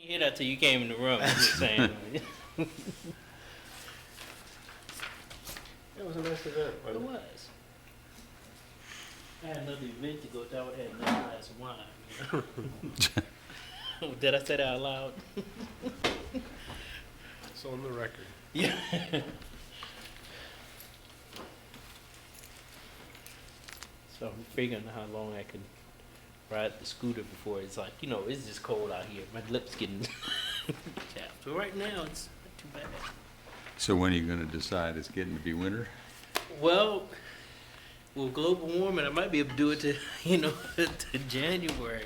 You hear that till you came in the room. I'm just saying. That was a nice event, It wasn't it? was. I had another event to go to. I would have had another glass of wine. You know? Did I say that out loud? It's on the record. Yeah. So I'm figuring how long I can ride the scooter before it's like, it's just cold out here. My lips getting chapped. But right now, it's not too bad. So when are you going to decide it's getting to be winter? Well, with global warming, I might be able to do it to, to January,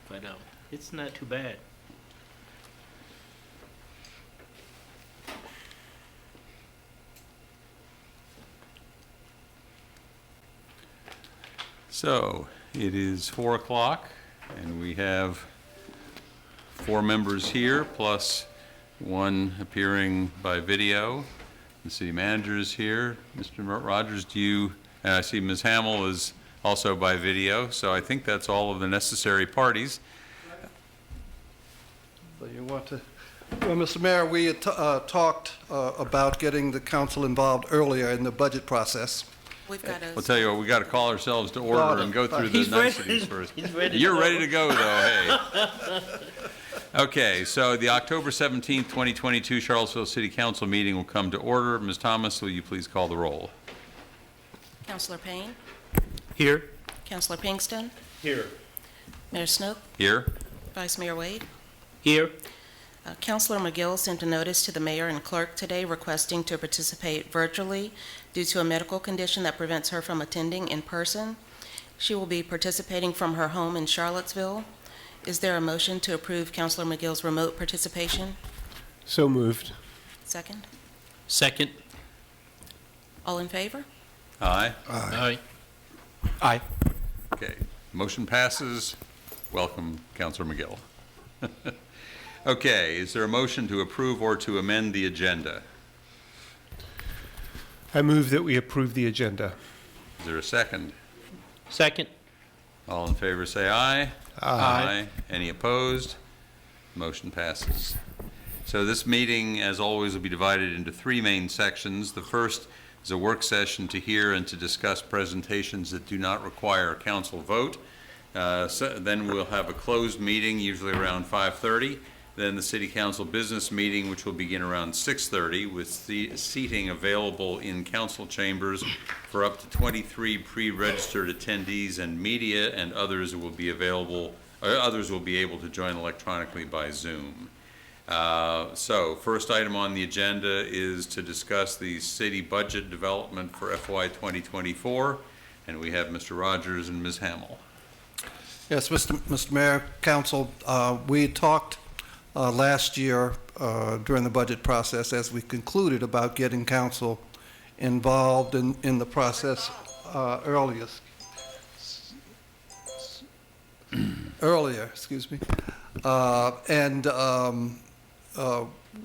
But it's not too bad. So it is 4 o'clock, and we have 4 members here, plus one appearing by video. The city manager is here. Mr. Rogers, and I see Ms. Hamill is also by video, so I think that's all of the necessary parties. So you want to, well, Mr. Mayor, we had talked about getting the council involved earlier in the budget process. We've got I'll tell you what, we got to call ourselves to order and go through the He's ready. niceties first. He's ready. You're ready to go, though, hey. Okay, so the October 17th, 2022 Charlottesville City Council meeting will come to order. Ms. Thomas, will you please call the roll? Councilor Payne, Here. Councilor Pinkston, Here. Mayor Snook, Here? Vice Mayor Wade. Here. Councilor McGill sent a notice to the mayor and clerk today requesting to participate virtually due to a medical condition that prevents her from attending in person. She will be participating from her home in Charlottesville. Is there a motion to approve Councilor McGill's remote participation? So moved. Second. Second. All in favor? Aye? Aye. Aye. Okay, motion passes. Welcome, Councilor McGill. Okay, is there a motion to approve or to amend the agenda? I move that we approve the agenda. Is there a second? Second. All in favor say aye. Aye. Any opposed? Motion passes. So this meeting, as always, will be divided into 3 main sections. The first is a work session to hear and to discuss presentations that do not require a council vote. Then we'll have a closed meeting, usually around 5:30. Then the City Council business meeting, which will begin around 6:30, with seating available in council chambers for up to 23 pre-registered attendees and media, and others will be able to join electronically by Zoom. So, first item on the agenda is to discuss the city budget development for FY 2024, and we have Mr. Rogers and Ms. Hamill. Yes, Mr. Mayor, Council, we talked last year during the budget process as we concluded about getting council involved in the process earlier, excuse me.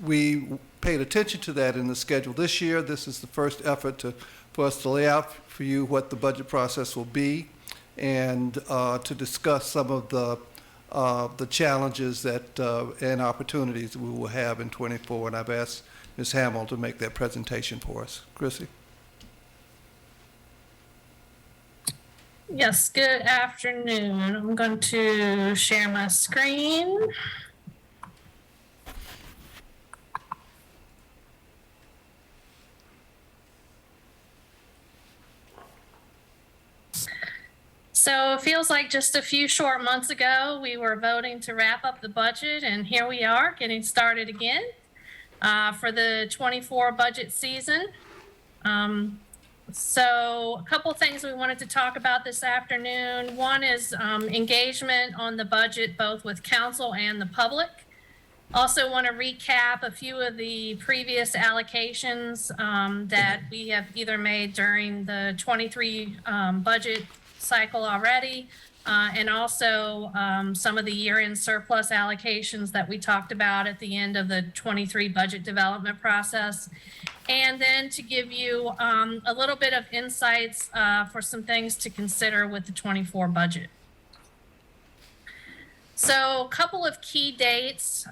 We paid attention to that in the schedule this year. This is the first effort for us to lay out for you what the budget process will be and to discuss some of the challenges and opportunities we will have in '24. And I've asked Ms. Hamill to make that presentation for us. Chrissy? Yes, good afternoon. I'm going to share my screen. So it feels like just a few short months ago, we were voting to wrap up the budget, and here we are getting started again for the 24 budget season. So a couple things we wanted to talk about this afternoon. One is engagement on the budget, both with council and the public. Also want to recap a few of the previous allocations that we have either made during the 23 budget cycle already, and also some of the year-end surplus allocations that we talked about at the end of the 23 budget development process. And then to give you a little bit of insights for some things to consider with the 24 budget. So a couple of key dates.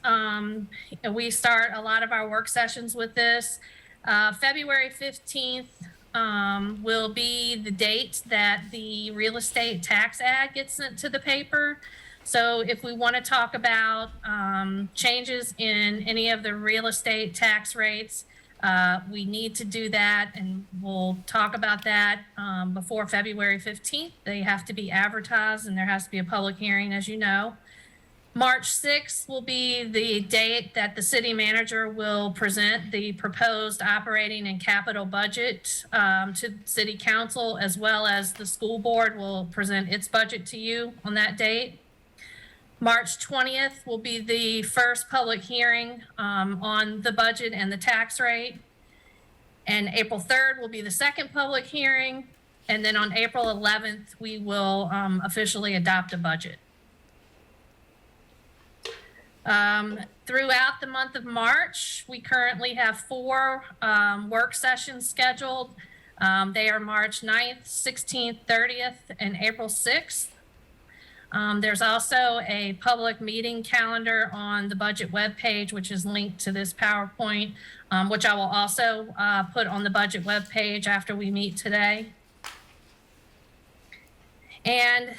We start a lot of our work sessions with this. February 15th will be the date that the real estate tax ad gets sent to the paper. So if we want to talk about changes in any of the real estate tax rates, we need to do that, and we'll talk about that before February 15th. They have to be advertised, and there has to be a public hearing, as you know. March 6th will be the date that the city manager will present the proposed operating and capital budget to city council, as well as the school board will present its budget to you on that date. March 20th will be the first public hearing on the budget and the tax rate. And April 3rd will be the second public hearing. And then on April 11th, we will officially adopt a budget. Throughout the month of March, we currently have 4 work sessions scheduled. They are March 9th, 16th, 30th, and April 6th. There's also a public meeting calendar on the budget webpage, which is linked to this PowerPoint, which I will also put on the budget webpage after we meet today. And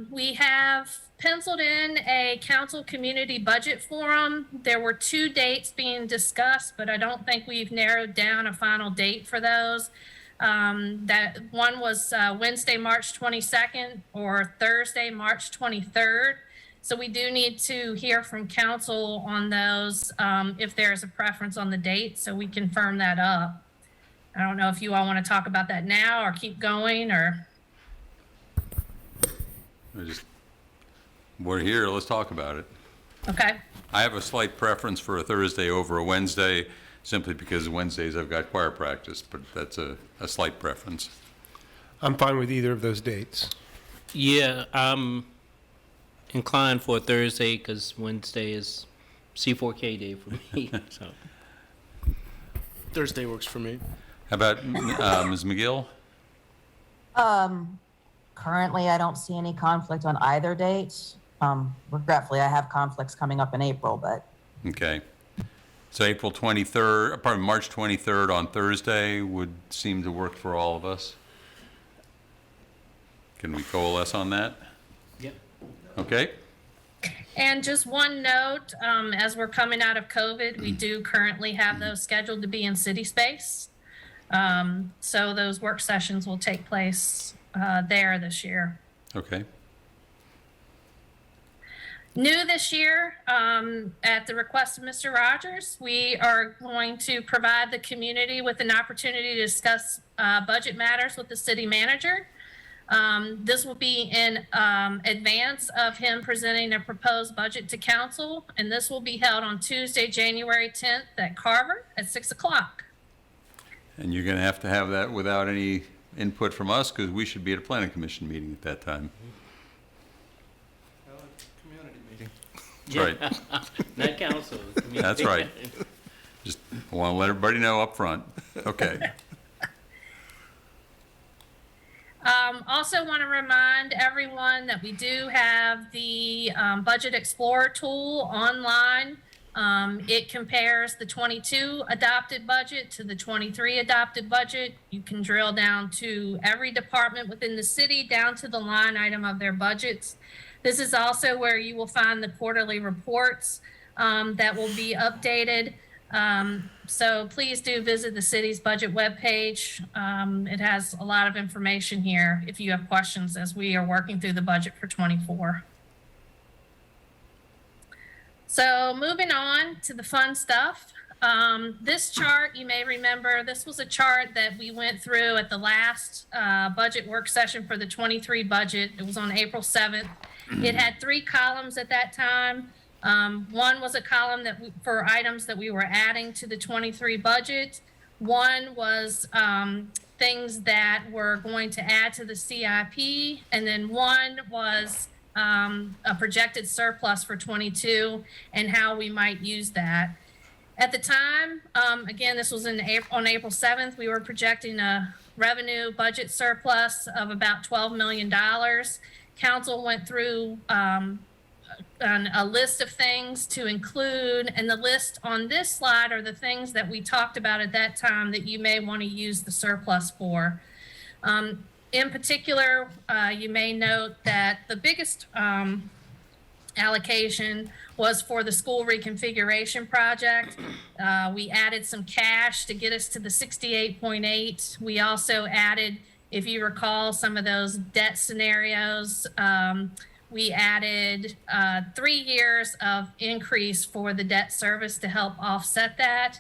we have penciled in a council community budget forum. There were 2 dates being discussed, but I don't think we've narrowed down a final date for those. That one was Wednesday, March 22nd, or Thursday, March 23rd. So we do need to hear from council on those if there's a preference on the date, so we confirm that up. I don't know if you all want to talk about that now or keep going, or. We're here, let's talk about it. Okay. I have a slight preference for a Thursday over a Wednesday, simply because Wednesdays I've got choir practice, but that's a slight preference. I'm fine with either of those dates. Yeah, I'm inclined for Thursday because Wednesday is C4K day for me. So Thursday works for me. How about Ms. McGill? Currently, I don't see any conflict on either date. Regretfully, I have conflicts coming up in April, but Okay. So April 23rd, pardon, March 23rd on Thursday would seem to work for all of us. Can we coalesce on that? Yep. Okay. And just one note, as we're coming out of COVID, we do currently have those scheduled to be in city space. So those work sessions will take place there this year. Okay. New this year, at the request of Mr. Rogers, we are going to provide the community with an opportunity to discuss budget matters with the city manager. This will be in advance of him presenting a proposed budget to council, and this will be held on Tuesday, January 10th at Carver at 6 o'clock. And you're going to have that without any input from us, because we should be at a planning commission meeting at that time. Community meeting. That's right. Not council. That's right. Just want to let everybody know up front. Okay. Also want to remind everyone that we do have the Budget Explorer tool online. It compares the 22 adopted budget to the 23 adopted budget. You can drill down to every department within the city, down to the line item of their budgets. This is also where you will find the quarterly reports that will be updated. So please do visit the city's budget webpage. It has a lot of information here if you have questions as we are working through the budget for 24. So moving on to the fun stuff. This chart, you may remember, this was a chart that we went through at the last budget work session for the 23 budget. It was on April 7th. It had 3 columns at that time. One was a column for items that we were adding to the 23 budget. One was things that we're going to add to the CIP. And then one was a projected surplus for 22 and how we might use that. At the time, again, this was on April 7th, we were projecting a revenue budget surplus of about $12 million. Council went through a list of things to include, and the list on this slide are the things that we talked about at that time that you may want to use the surplus for. In particular, you may note that the biggest allocation was for the school reconfiguration project. We added some cash to get us to the 68.8. We also added, if you recall, some of those debt scenarios. We added 3 years of increase for the debt service to help offset that.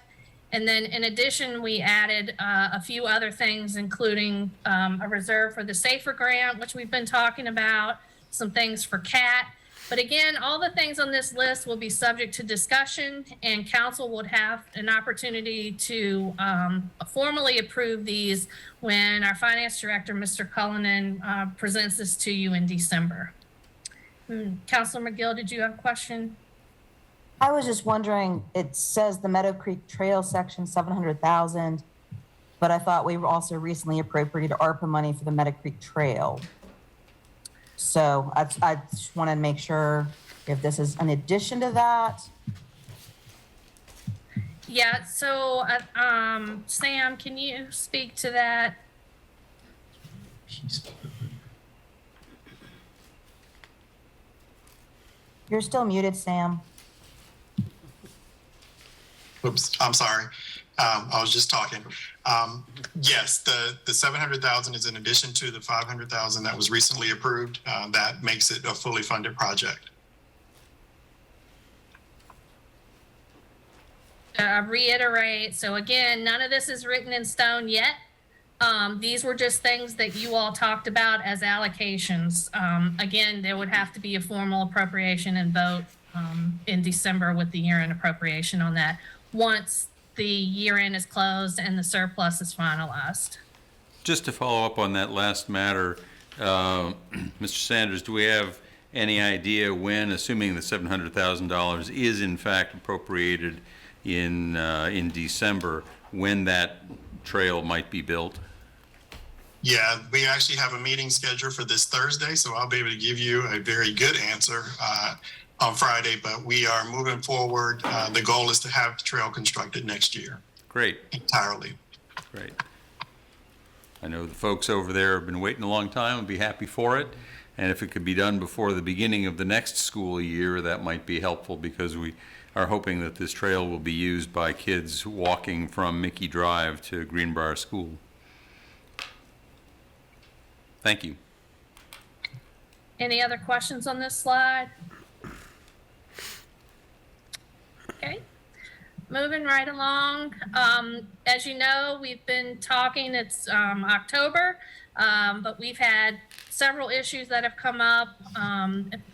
And then in addition, we added a few other things, including a reserve for the SAFER grant, which we've been talking about, some things for CAT. But again, all the things on this list will be subject to discussion, and council would have an opportunity to formally approve these when our finance director, Mr. Cullinan, presents this to you in December. Councilor McGill, did you have a question? I was just wondering, it says the Meadow Creek Trail section, 700,000, but I thought we were also recently appropriated ARPA money for the Meadow Creek Trail. So I just want to make sure if this is an addition to that. Yeah, so Sam, can you speak to that? You're still muted, Sam. Oops, I'm sorry. I was just talking. Yes, the 700,000 is in addition to the 500,000 that was recently approved. That makes it a fully funded project. Reiterate, so again, none of this is written in stone yet. These were just things that you all talked about as allocations. Again, there would have to be a formal appropriation and vote in December with the year-end appropriation on that, once the year-end is closed and the surplus is finalized. Just to follow up on that last matter, Mr. Sanders, do we have any idea when, assuming the $700,000 is in fact appropriated in December, when that trail might be built? Yeah, we actually have a meeting scheduled for this Thursday, so I'll be able to give you a very good answer on Friday, but we are moving forward. The goal is to have the trail constructed next year. Great. Entirely. Great. I know the folks over there have been waiting a long time and be happy for it. And if it could be done before the beginning of the next school year, that might be helpful, because we are hoping that this trail will be used by kids walking from Mickey Drive to Greenbrier School. Thank you. Any other questions on this slide? Okay, moving right along. As you know, we've been talking, it's October, but we've had several issues that have come up,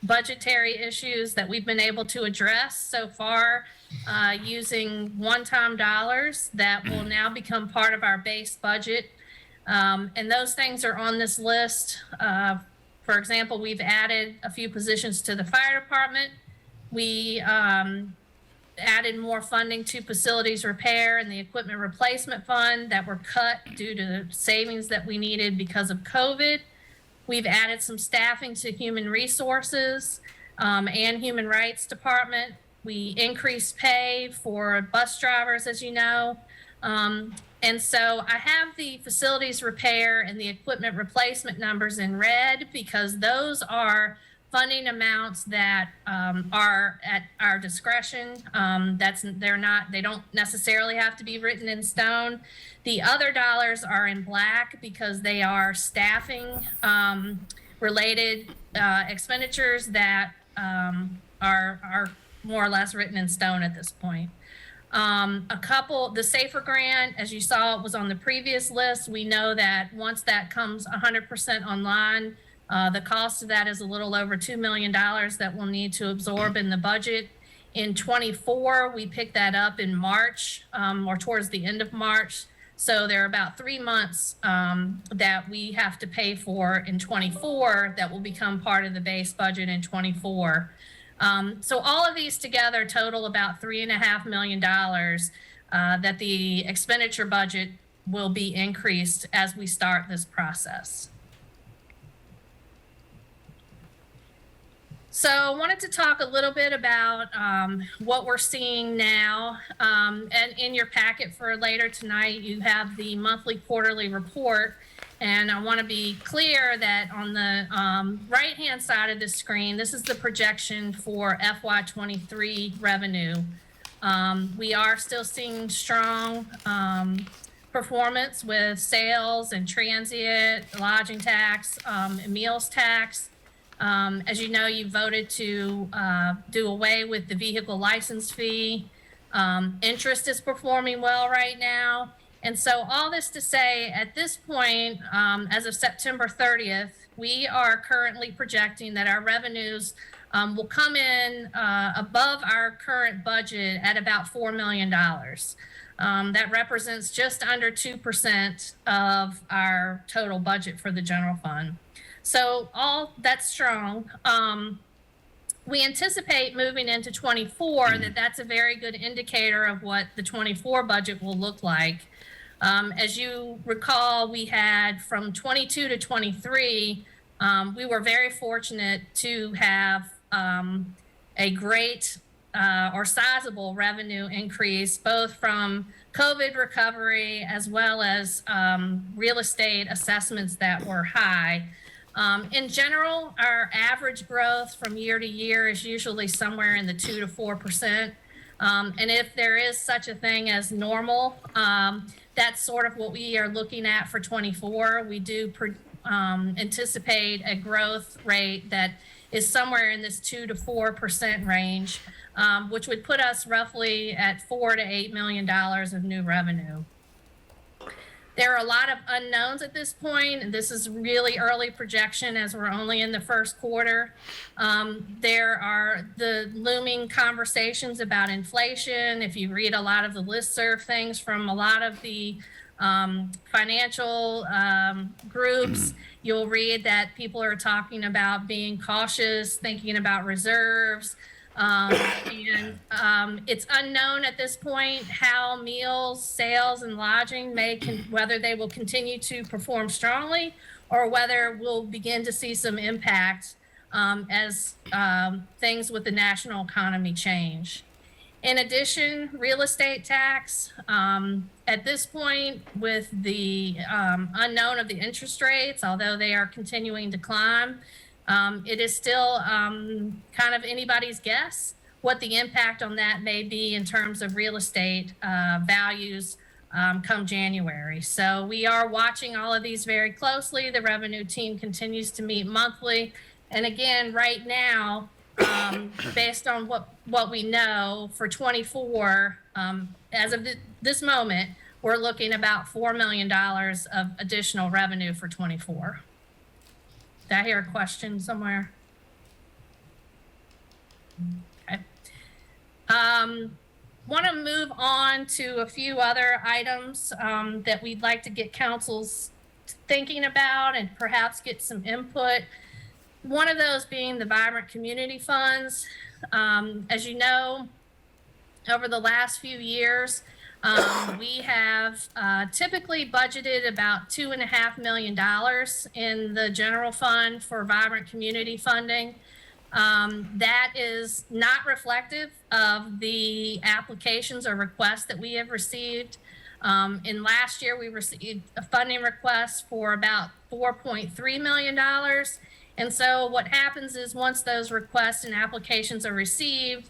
budgetary issues that we've been able to address so far using one-time dollars that will now become part of our base budget. And those things are on this list. For example, we've added a few positions to the fire department. We added more funding to facilities repair and the equipment replacement fund that were cut due to savings that we needed because of COVID. We've added some staffing to human resources and human rights department. We increased pay for bus drivers, as you know. And so I have the facilities repair and the equipment replacement numbers in red, because those are funding amounts that are at our discretion. They don't necessarily have to be written in stone. The other dollars are in black because they are staffing related expenditures that are more or less written in stone at this point. The SAFER grant, as you saw, it was on the previous list. We know that once that comes 100% online, the cost of that is a little over $2 million that we'll need to absorb in the budget. In 24, we picked that up in March, or towards the end of March. So there are about 3 months that we have to pay for in 24 that will become part of the base budget in 24. So all of these together total about $3.5 million that the expenditure budget will be increased as we start this process. So I wanted to talk a little bit about what we're seeing now. And in your packet for later tonight, you have the monthly quarterly report. And I want to be clear that on the right-hand side of the screen, this is the projection for FY23 revenue. We are still seeing strong performance with sales and transient, lodging tax, and meals tax. As you know, you voted to do away with the vehicle license fee. Interest is performing well right now. And so all this to say, at this point, as of September 30th, we are currently projecting that our revenues will come in above our current budget at about $4 million. That represents just under 2% of our total budget for the general fund. So all that's strong. We anticipate moving into 24 that's a very good indicator of what the 24 budget will look like. As you recall, we had from 22 to 23, we were very fortunate to have a great or sizable revenue increase, both from COVID recovery as well as real estate assessments that were high. In general, our average growth from year to year is usually somewhere in the 2 to 4%. And if there is such a thing as normal, that's sort of what we are looking at for 24. We do anticipate a growth rate that is somewhere in this 2 to 4% range, which would put us roughly at $4 to $8 million of new revenue. There are a lot of unknowns at this point, and this is really early projection as we're only in the first quarter. There are the looming conversations about inflation. If you read a lot of the listserv things from a lot of the financial groups, you'll read that people are talking about being cautious, thinking about reserves. It's unknown at this point how meals, sales, and lodging whether they will continue to perform strongly or whether we'll begin to see some impact as things with the national economy change. In addition, real estate tax, at this point with the unknown of the interest rates, although they are continuing to climb, it is still kind of anybody's guess what the impact on that may be in terms of real estate values come January. So we are watching all of these very closely. The revenue team continues to meet monthly. And again, right now, based on what we know for 24, as of this moment, we're looking about $4 million of additional revenue for 24. Did I hear a question somewhere? Okay. Want to move on to a few other items that we'd like to get council's thinking about and perhaps get some input. One of those being the Vibrant Community Funds. As you know, over the last few years, we have typically budgeted about $2.5 million in the general fund for vibrant community funding. That is not reflective of the applications or requests that we have received. In last year, we received a funding request for about $4.3 million. And so what happens is once those requests and applications are received,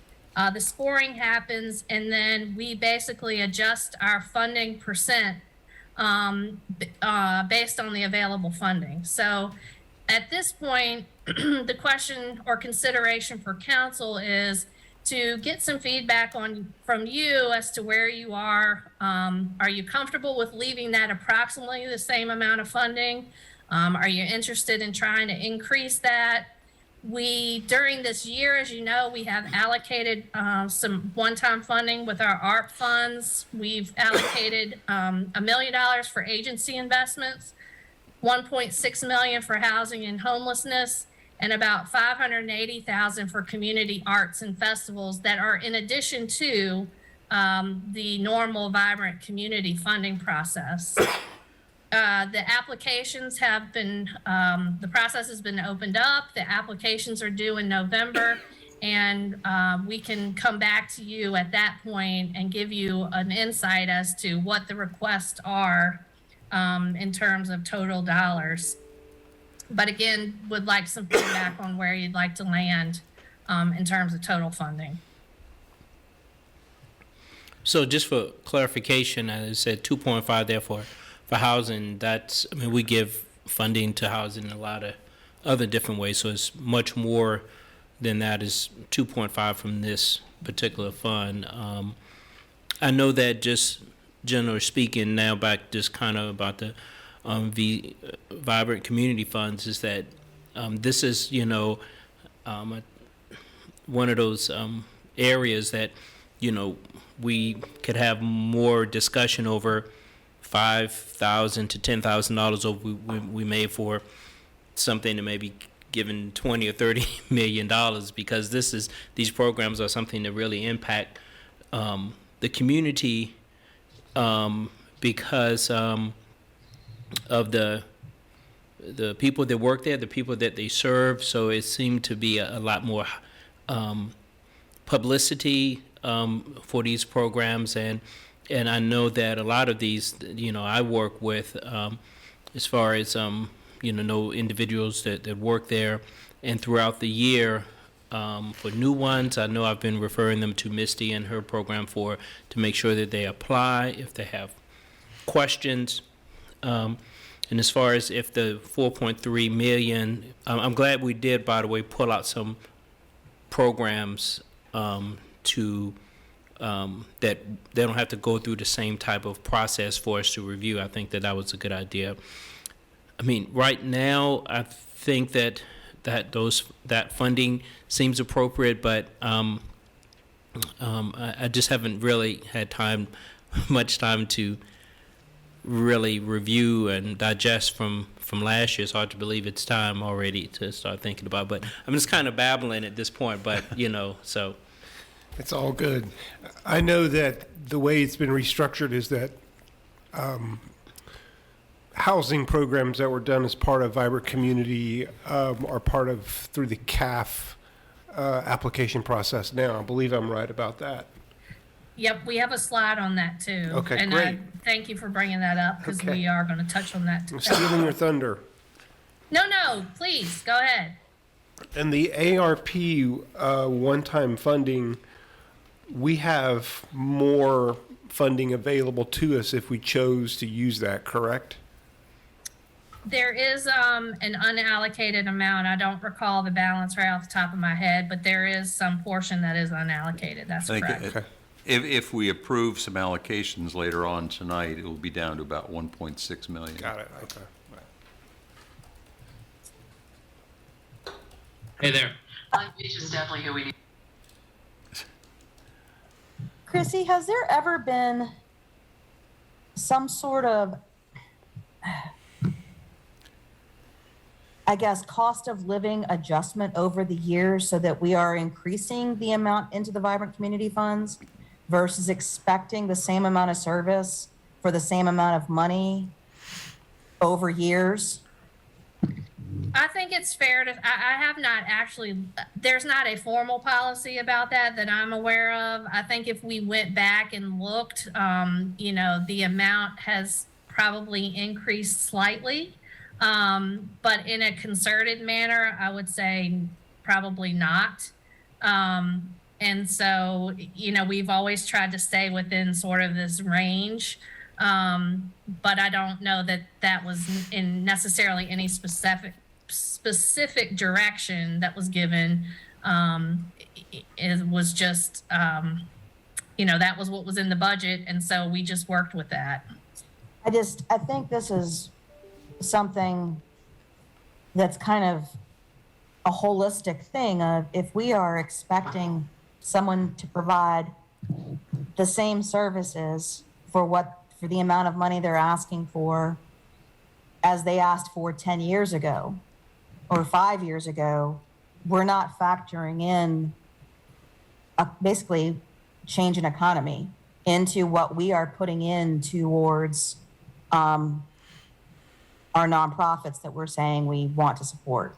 the scoring happens, and then we basically adjust our funding percent based on the available funding. So at this point, the question or consideration for council is to get some feedback from you as to where you are. Are you comfortable with leaving that approximately the same amount of funding? Are you interested in trying to increase that? During this year, as you know, we have allocated some one-time funding with our ARP funds. We've allocated $1 million for agency investments, $1.6 million for housing and homelessness, and about $580,000 for community arts and festivals that are in addition to the normal Vibrant Community funding process. The applications have been, the process has been opened up. The applications are due in November. And we can come back to you at that point and give you an insight as to what the requests are in terms of total dollars. But again, would like some feedback on where you'd like to land in terms of total funding. So just for clarification, as I said, 2.5 there for housing. That's, I mean, we give funding to housing in a lot of other different ways. So it's much more than that. Is 2.5 from this particular fund. I know that, just generally speaking, now back just kind of about the Vibrant Community Funds, is that this is, you know, one of those areas that, you know, we could have more discussion over $5,000 to $10,000 over we made for something that may be given $20 or $30 million, because these programs are something that really impact the community because of the people that work there, the people that they serve. So it seemed to be a lot more publicity for these programs, and I know that a lot of these, you know, I work with as far as you know individuals that work there, and throughout the year for new ones, I know I've been referring them to Misty and her program to make sure that they apply if they have questions. And as far as if the 4.3 million, I'm glad we did, by the way, pull out some programs to that they don't have to go through the same type of process for us to review. I think that was a good idea. I mean, right now, I think that funding seems appropriate, but I just haven't really had much time to really review and digest from last year. It's hard to believe it's time already to start thinking about. But I'm just kind of babbling at this point. But you know, so It's all good. I know that the way it's been restructured is that housing programs that were done as part of Vibrant Community are part of through the CAF application process now. I believe I'm right about that. Yep, we have a slide on that too. Okay, and great. Thank you for bringing that up, because Okay. we are going to touch on that. I'm stealing your thunder. No, please go ahead. And the ARP one-time funding, we have more funding available to us if we chose to use that, correct? There is an unallocated amount. I don't recall the balance right off the top of my head, but there is some portion that is unallocated. That's I think correct. Okay. if we approve some allocations later on tonight, it will be down to about 1.6 million. Got it, okay. Hey there. Beach is definitely who we need. Chrissy, has there ever been some sort of, I guess, cost of living adjustment over the years so that we are increasing the amount into the Vibrant Community Funds versus expecting the same amount of service for the same amount of money over years? I think it's fair to, I have not actually, there's not a formal policy about that I'm aware of. I think if we went back and looked, you know, the amount has probably increased slightly. But in a concerted manner, I would say probably not. And so, you know, we've always tried to stay within sort of this range. But I don't know that was in necessarily any specific direction that was given. It was just, you know, that was what was in the budget. And so we just worked with that. I think this is something that's kind of a holistic thing of, if we are expecting someone to provide the same services for the amount of money they're asking for as they asked for 10 years ago or 5 years ago, we're not factoring in basically change in economy into what we are putting in towards our nonprofits that we're saying we want to support.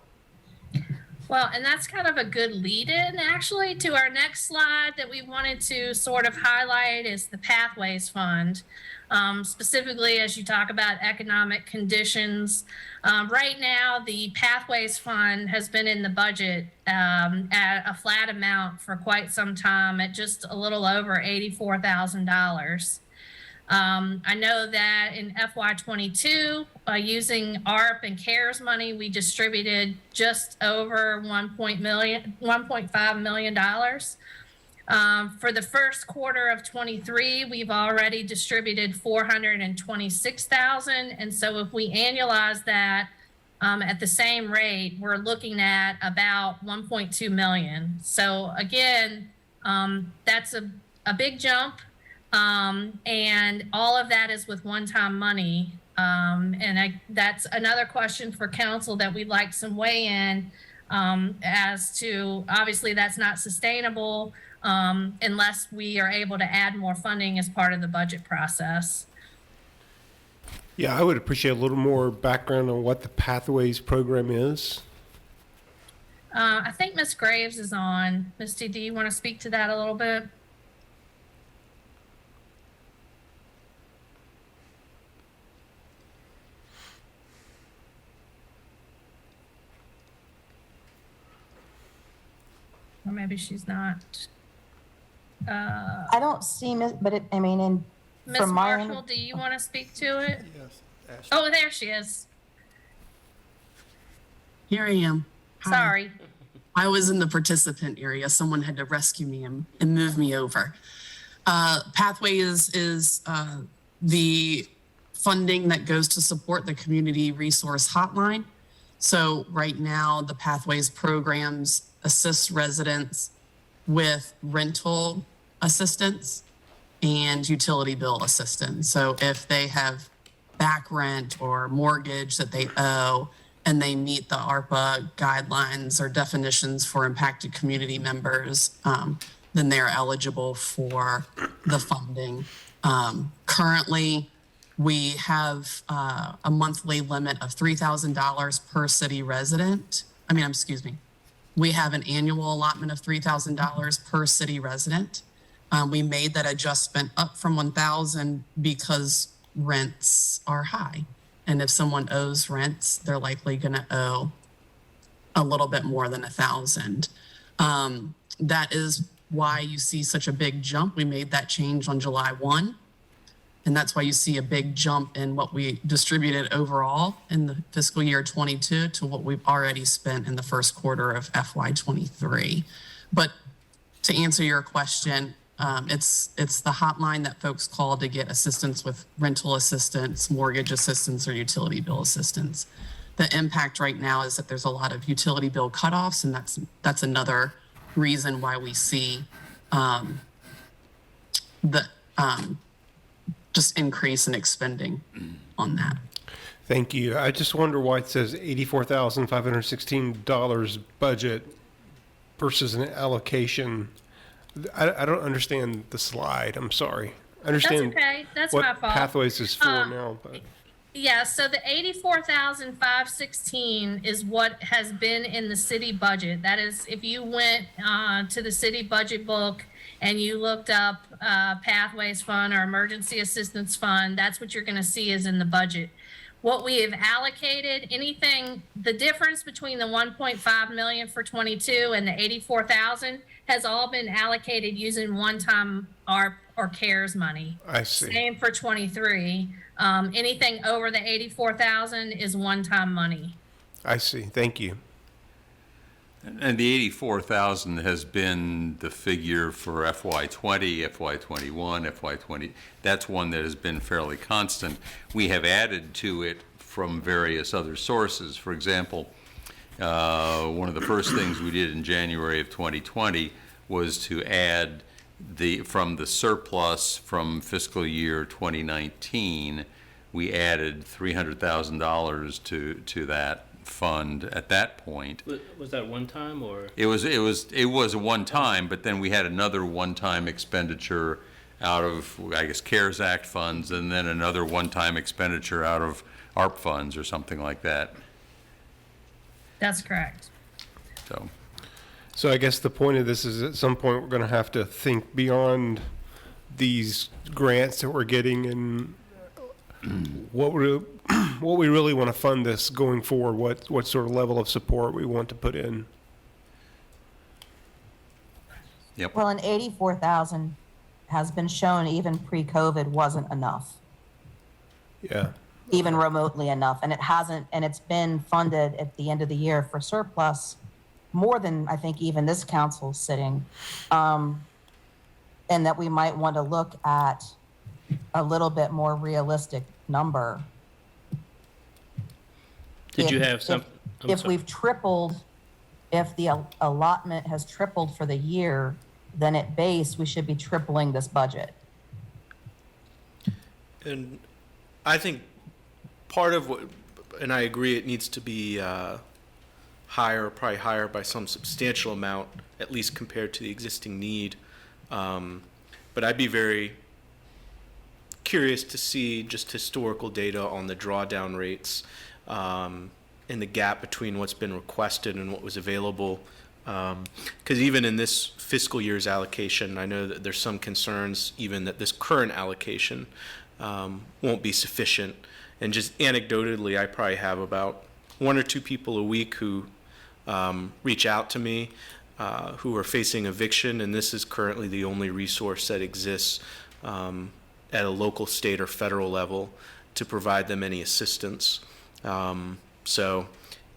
Well, and that's kind of a good lead-in, actually, to our next slide that we wanted to sort of highlight is the Pathways Fund. Specifically, as you talk about economic conditions, right now, the Pathways Fund has been in the budget at a flat amount for quite some time at just a little over $84,000. I know that in FY22, using ARP and CARES money, we distributed just over $1.5 million. For the first quarter of 23, we've already distributed $426,000. And so if we annualize that at the same rate, we're looking at about $1.2 million. So again, that's a big jump. And all of that is with one-time money. That's another question for council that we'd like some weigh in as to, obviously that's not sustainable unless we are able to add more funding as part of the budget process. Yeah, I would appreciate a little more background on what the Pathways program is. I think Ms. Graves is on. Misty, do you want to speak to that a little bit? Or maybe she's not. I don't see, but it, I mean, in Ms. from my Marshall, do you want to speak to it? Yes, Ashley. Oh, there she is. Here I am. Hi. Sorry. I was in the participant area. Someone had to rescue me and move me over. Pathway is the funding that goes to support the community resource hotline. So right now, the Pathways programs assist residents with rental assistance and utility bill assistance. So if they have back rent or mortgage that they owe and they meet the ARPA guidelines or definitions for impacted community members, then they're eligible for the funding. Currently, we have a monthly limit of $3,000 per city resident. We have an annual allotment of $3,000 per city resident. We made that adjustment up from $1,000 because rents are high. And if someone owes rents, they're likely going to owe a little bit more than $1,000. That is why you see such a big jump. We made that change on July 1. And that's why you see a big jump in what we distributed overall in the fiscal year 22 to what we've already spent in the first quarter of FY23. But to answer your question, it's the hotline that folks call to get assistance with rental assistance, mortgage assistance, or utility bill assistance. The impact right now is that there's a lot of utility bill cutoffs, and that's another reason why we see just increase in expending on that. Thank you. I just wonder why it says $84,516 budget versus an allocation. I don't understand the slide. I'm sorry. I understand That's okay. That's my what fault. Pathways is for now, but Yeah, so the 84,516 is what has been in the city budget. That is, if you went to the city budget book and you looked up Pathways Fund or Emergency Assistance Fund, that's what you're going to see is in the budget. What we have allocated, the difference between the 1.5 million for 22 and the 84,000 has all been allocated using one-time ARP or CARES money. I see. Same for 23. Anything over the 84,000 is one-time money. I see. Thank you. And the 84,000 has been the figure for FY20, FY21, FY20. That's one that has been fairly constant. We have added to it from various other sources. For example, one of the first things we did in January of 2020 was to add from the surplus from fiscal year 2019, we added $300,000 to that fund at that point. Was that one time or? It was a one time, but then we had another one-time expenditure out of, I guess, CARES Act funds, and then another one-time expenditure out of ARP funds or something like that. That's correct. So I guess the point of this is at some point we're going to have to think beyond these grants that we're getting and what we really want to fund this going forward, what sort of level of support we want to put in. Yep. Well, and 84,000 has been shown even pre-COVID wasn't enough, Yeah. even remotely enough. And it hasn't, and it's been funded at the end of the year for surplus more than I think even this council's sitting. And that we might want to look at a little bit more realistic number. Did you If- have some? I'm If sorry. we've tripled, if the allotment has tripled for the year, then at base, we should be tripling this budget. And I think part of what, and I agree, it needs to be higher, probably higher by some substantial amount, at least compared to the existing need. But I'd be very curious to see just historical data on the drawdown rates and the gap between what's been requested and what was available. Because even in this fiscal year's allocation, I know that there's some concerns even that this current allocation won't be sufficient. And just anecdotally, I probably have about 1 or 2 people a week who reach out to me who are facing eviction, and this is currently the only resource that exists at a local, state, or federal level to provide them any assistance. So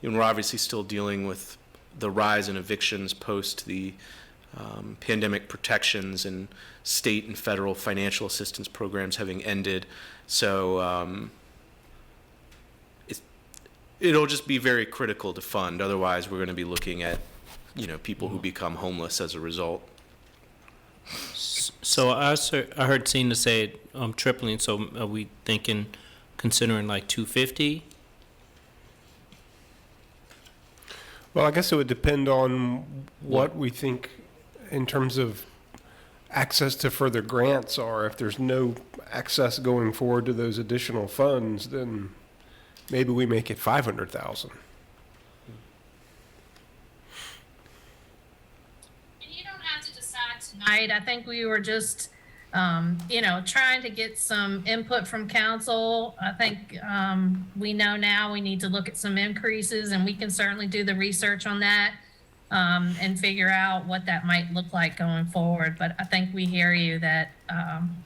we're obviously still dealing with the rise in evictions post the pandemic protections and state and federal financial assistance programs having ended. So it'll just be very critical to fund. Otherwise, we're going to be looking at, people who become homeless as a result. So I heard Cena say tripling. So are we considering like 250? Well, I guess it would depend on what we think in terms of access to further grants are. If there's no access going forward to those additional funds, then maybe we make it 500,000. And you don't have to decide tonight. I think we were just, trying to get some input from council. I think we know now we need to look at some increases, and we can certainly do the research on that and figure out what that might look like going forward. But I think we hear you that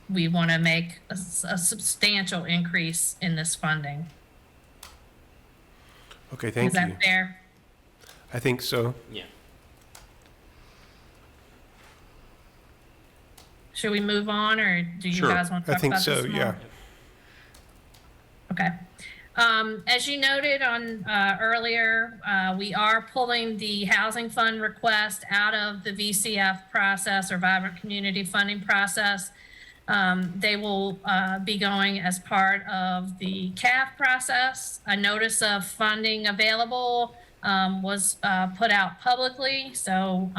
we want to make a substantial increase in this funding. Okay, thank Is you. that fair? I think so. Yeah. Should we move on, or do you Sure. guys want to I talk think about this so, more? yeah. Okay. As you noted on earlier, we are pulling the housing fund request out of the VCF process, or Vibrant Community Funding process. They will be going as part of the CAF process. A notice of funding available was put out publicly, so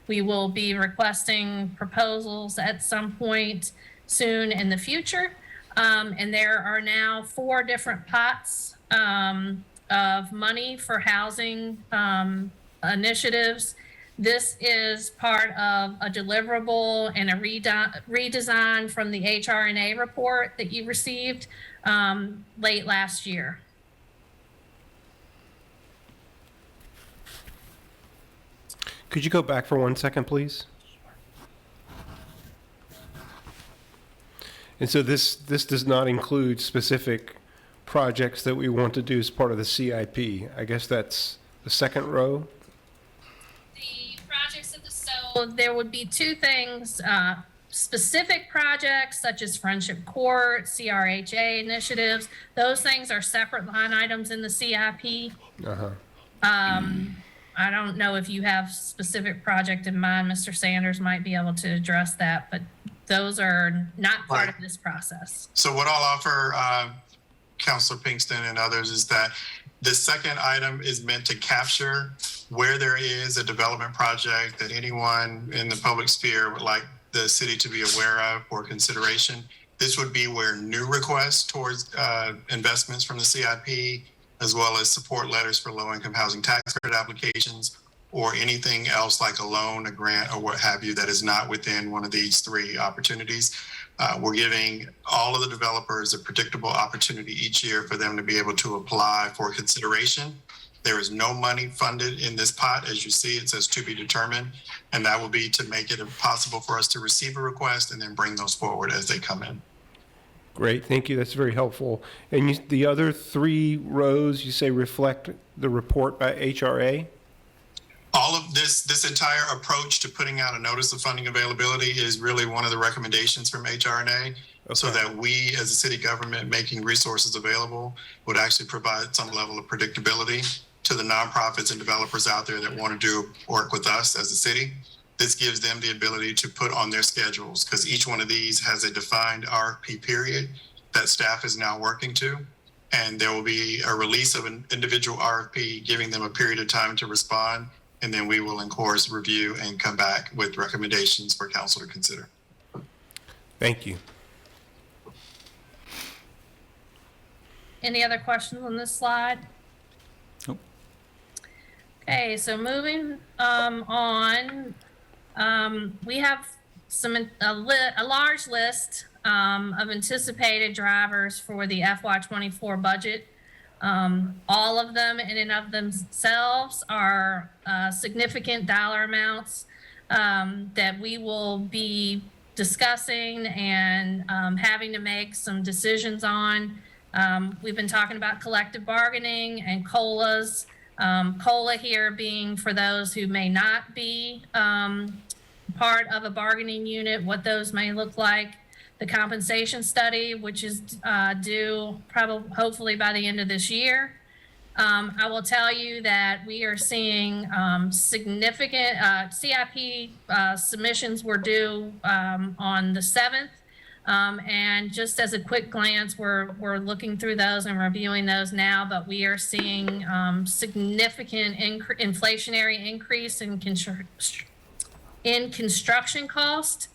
we will be requesting proposals at some point soon in the future. And there are now 4 different pots of money for housing initiatives. This is part of a deliverable and a redesign from the HRNA report that you received late last year. Could you go back for 1 second, please? And so this does not include specific projects that we want to do as part of the CIP. I guess that's the second row. The projects so there would be 2 things, specific projects such as Friendship Court, CRHA initiatives. Those things are separate line items in the CIP. I don't know if you have specific project in mind. Mr. Sanders might be able to address that, but those are not part of this process. So what I'll offer, Councilor Pinkston and others, is that the second item is meant to capture where there is a development project that anyone in the public sphere would like the city to be aware of for consideration. This would be where new requests towards investments from the CIP, as well as support letters for low-income housing tax credit applications, or anything else like a loan, a grant, or what have you that is not within one of these three opportunities. We're giving all of the developers a predictable opportunity each year for them to be able to apply for consideration. There is no money funded in this pot. As you see, it says to be determined, and that will be to make it possible for us to receive a request and then bring those forward as they come in. Great, thank you. That's very helpful. And the other 3 rows, you say reflect the report by HRA? All of this entire approach to putting out a notice of funding availability is really one of the recommendations from HRNA, so that we as a city government making resources available would actually provide some level of predictability to the nonprofits and developers out there that want to do work with us as a city. This gives them the ability to put on their schedules, because each one of these has a defined RFP period that staff is now working to. And there will be a release of an individual RFP giving them a period of time to respond. And then we will, of course, review and come back with recommendations for council to consider. Thank you. Any other questions on this slide? Nope. Okay, so moving on, we have a large list of anticipated drivers for the FY24 budget. All of them in and of themselves are significant dollar amounts that we will be discussing and having to make some decisions on. We've been talking about collective bargaining and COLAs. COLA here being for those who may not be part of a bargaining unit, what those may look like. The compensation study, which is due hopefully by the end of this year. I will tell you that we are seeing significant CIP submissions were due on the 7th. And just as a quick glance, we're looking through those and reviewing those now, but we are seeing significant inflationary increase in construction cost.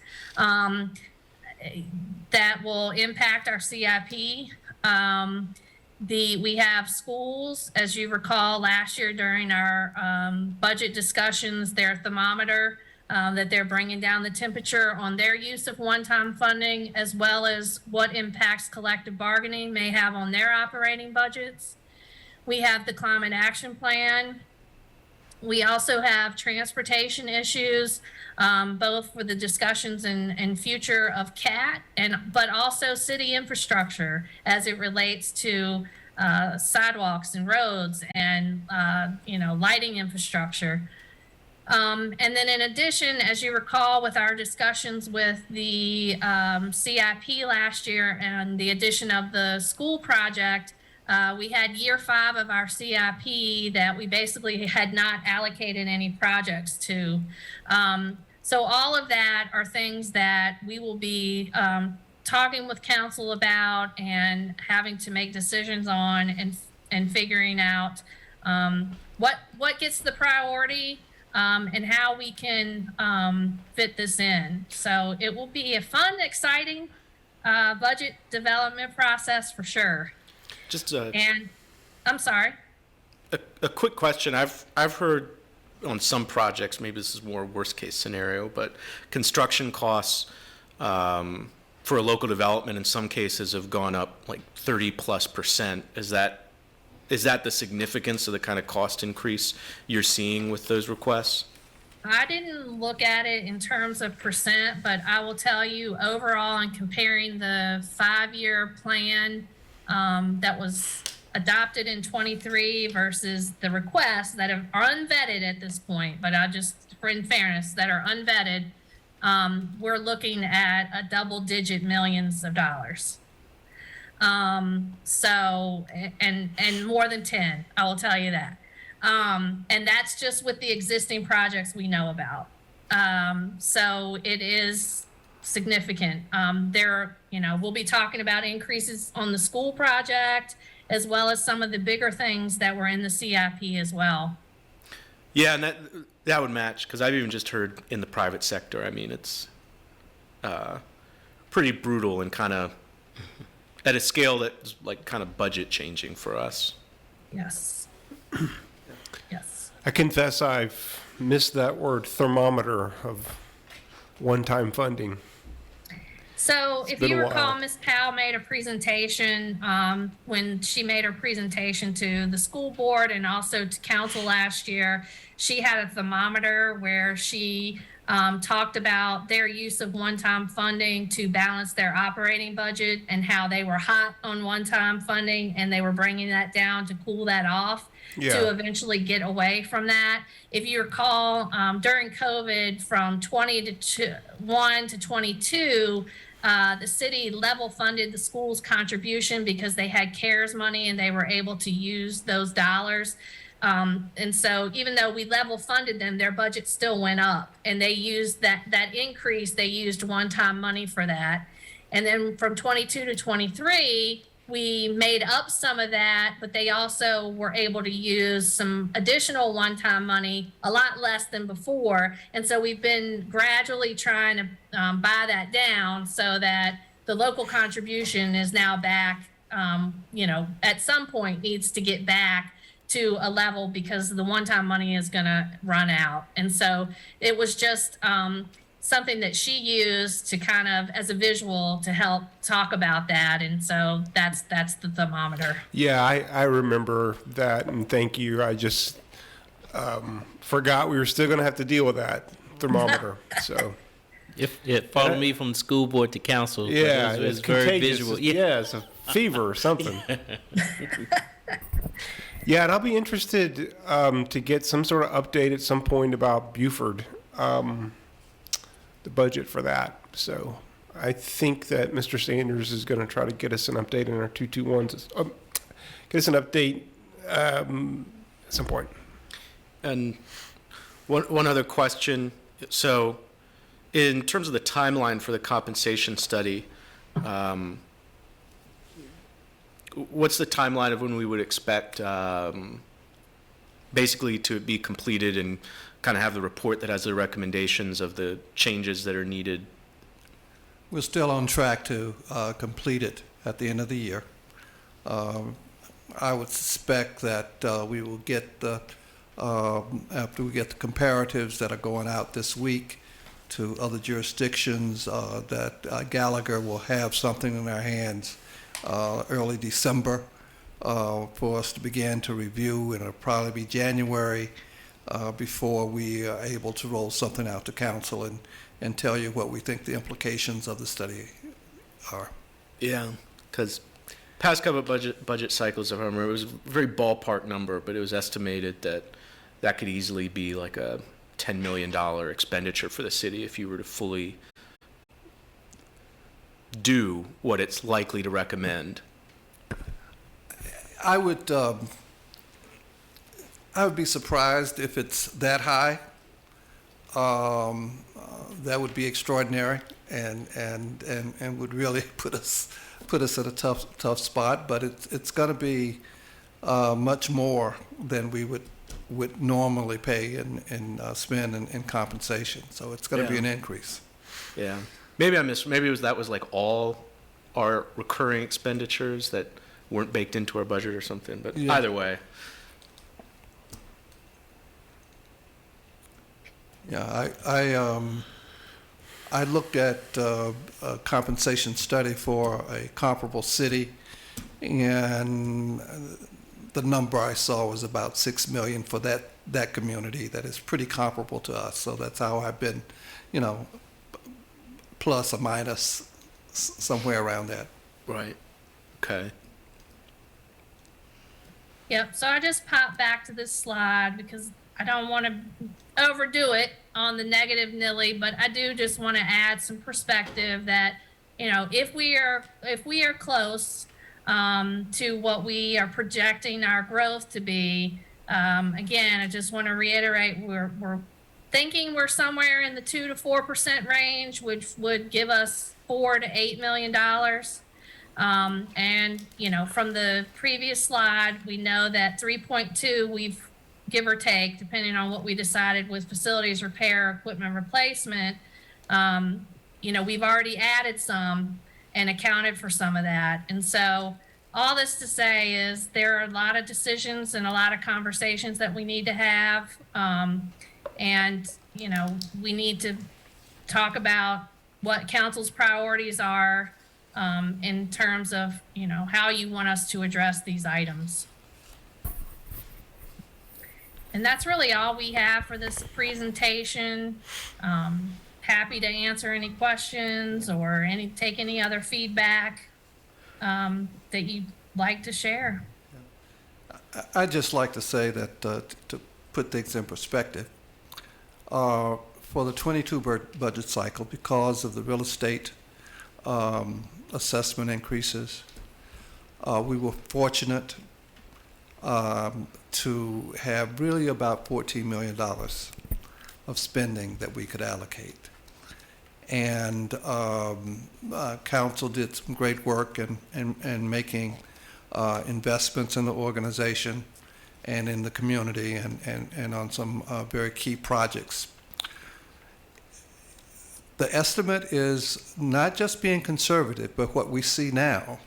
That will impact our CIP. We have schools, as you recall, last year during our budget discussions, their thermometer, that they're bringing down the temperature on their use of one-time funding, as well as what impacts collective bargaining may have on their operating budgets. We have the climate action plan. We also have transportation issues, both for the discussions and future of CAT, but also city infrastructure as it relates to sidewalks and roads and lighting infrastructure. And then in addition, as you recall, with our discussions with the CIP last year and the addition of the school project, we had year 5 of our CIP that we basically had not allocated any projects to. So all of that are things that we will be talking with council about and having to make decisions on and figuring out what gets the priority and how we can fit this in. So it will be a fun, exciting budget development process for sure. Just And I'm sorry. a quick question. I've heard on some projects, maybe this is more worst case scenario, but construction costs for a local development in some cases have gone up like 30+%. Is that the significance of the kind of cost increase you're seeing with those requests? I didn't look at it in terms of percent, but I will tell you overall, in comparing the 5-year plan that was adopted in 23 versus the requests that are unvetted at this point, but in fairness, that are unvetted, we're looking at a double-digit millions of dollars. So, and more than 10, I will tell you that. And that's just with the existing projects we know about. So it is significant. We'll be talking about increases on the school project, as well as some of the bigger things that were in the CIP as well. Yeah, and that would match, because I've even just heard in the private sector, I mean, it's pretty brutal and kind of at a scale that's like kind of budget changing for us. Yes. Yes. I confess I've missed that word thermometer of one-time funding. So if been you a recall, while. Ms. Powell made a presentation, when she made her presentation to the school board and also to council last year. She had a thermometer where she talked about their use of one-time funding to balance their operating budget and how they were hot on one-time funding and they were bringing that down to cool that off to Yeah. eventually get away from that. If you recall, during COVID from 21 to 22, the city level funded the school's contribution because they had CARES money and they were able to use those dollars. And so even though we level funded them, their budget still went up and they used that increase, they used one-time money for that. And then from 22 to 23, we made up some of that, but they also were able to use some additional one-time money, a lot less than before. And so we've been gradually trying to buy that down so that the local contribution is now back, at some point needs to get back to a level because the one-time money is going to run out. And so it was just something that she used to kind of as a visual to help talk about that. And so that's the thermometer. Yeah, I remember that, and thank you. I just forgot we were still going to have to deal with that thermometer. So, If it followed me from school board to council, but yeah, it was it's very contagious. visual. Yeah, it's a fever or something. Yeah, and I'll be interested to get some sort of update at some point about Buford, the budget for that. So I think that Mr. Sanders is going to try to get us an update in our 221s. Get us an update at some point. And one other question. So in terms of the timeline for the compensation study, what's the timeline of when we would expect basically to be completed and kind of have the report that has the recommendations of the changes that are needed? We're still on track to complete it at the end of the year. I would suspect that we will get after we get the comparatives that are going out this week to other jurisdictions, that Gallagher will have something in our hands early December for us to begin to review, and it'll probably be January before we are able to roll something out to council and tell you what we think the implications of the study are. Yeah, because past couple of budget cycles, if I remember, it was a very ballpark number, but it was estimated that could easily be like a $10 million expenditure for the city if you were to fully do what it's likely to recommend. I would be surprised if it's that high. That would be extraordinary and would really put us at a tough spot. But it's going to be much more than we would normally pay and spend in compensation. So it's going to be an increase. Yeah. Maybe I missed. Maybe that was like all our recurring expenditures that weren't baked into our budget or something. But Yeah. either way, Yeah, I looked at a compensation study for a comparable city, and the number I saw was about $6 million for that community that is pretty comparable to us. So that's how I've been, plus or minus somewhere around that. right? Okay. Yep, so I just popped back to this slide because I don't want to overdo it on the negative Nilly, but I do just want to add some perspective that, if we are close to what we are projecting our growth to be, again, I just want to reiterate, we're thinking we're somewhere in the 2 to 4% range, which would give us $4 to $8 million. And, from the previous slide, we know that 3.2, we've give or take, depending on what we decided with facilities repair, equipment replacement, we've already added some and accounted for some of that. And so all this to say is there are a lot of decisions and a lot of conversations that we need to have. And, we need to talk about what council's priorities are in terms of, how you want us to address these items. And that's really all we have for this presentation. Happy to answer any questions or take any other feedback that you'd like to share. I'd just like to say that, to put things in perspective, for the 22 budget cycle, because of the real estate assessment increases, we were fortunate to have really about $14 million of spending that we could allocate. And council did some great work in making investments in the organization and in the community and on some very key projects. The estimate is not just being conservative, but what we see now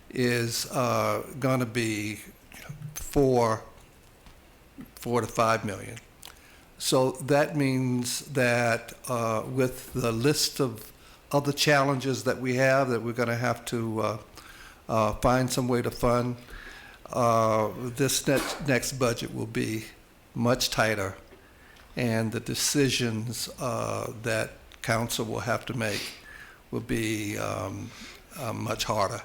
is going to be $4 to $5 million. So that means that with the list of other challenges that we have that we're going to have to find some way to fund, this next budget will be much tighter, and the decisions that council will have to make will be much harder.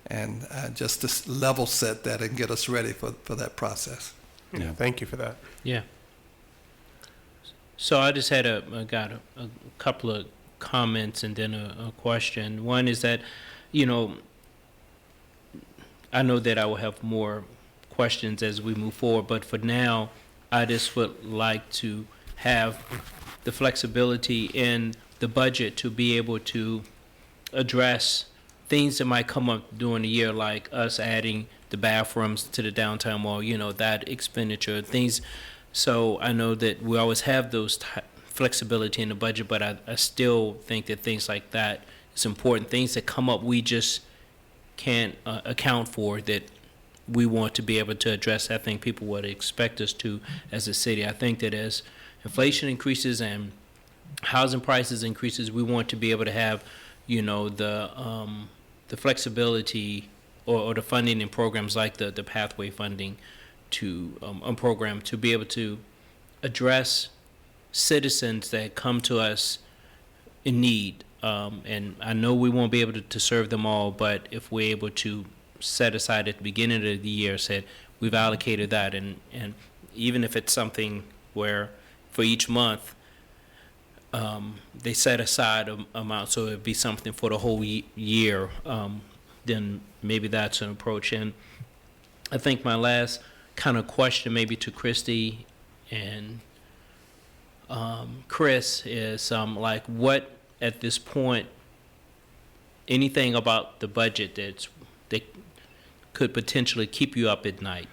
And just to level set that and get us ready for that process. Yeah, thank you for that. Yeah. So I just had got a couple of comments and then a question. One is that, I know that I will have more questions as we move forward, but for now, I just would like to have the flexibility in the budget to be able to address things that might come up during the year, like us adding the bathrooms to the downtown mall, that expenditure, things. So I know that we always have those flexibility in the budget, but I still think that things like that is important. Things that come up we just can't account for, that we want to be able to address. I think people would expect us to as a city. I think that as inflation increases and housing prices increases, we want to be able to have, the flexibility or the funding in programs like the pathway funding to program to be able to address citizens that come to us in need. And I know we won't be able to serve them all, but if we're able to set aside at the beginning of the year, said we've allocated that, and even if it's something where for each month they set aside an amount, so it'd be something for the whole year, then maybe that's an approach. And I think my last kind of question maybe to Christy and Chris is like, what at this point, anything about the budget that could potentially keep you up at night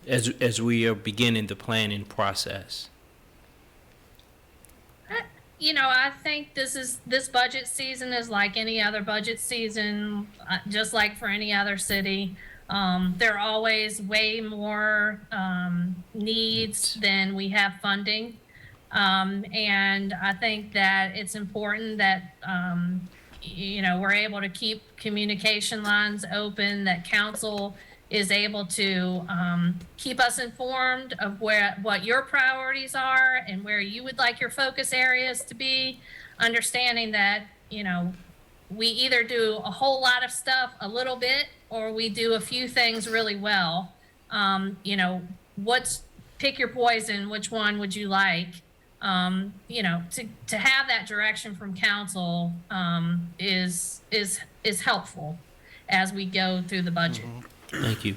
as we are beginning the planning process? I think this budget season is like any other budget season, just like for any other city. There are always way more needs than we have funding. And I think that it's important that, we're able to keep communication lines open, that council is able to keep us informed of what your priorities are and where you would like your focus areas to be, understanding that, we either do a whole lot of stuff a little bit or we do a few things really well. Pick your poison, which one would you like? To have that direction from council is helpful as we go through the budget. Thank you.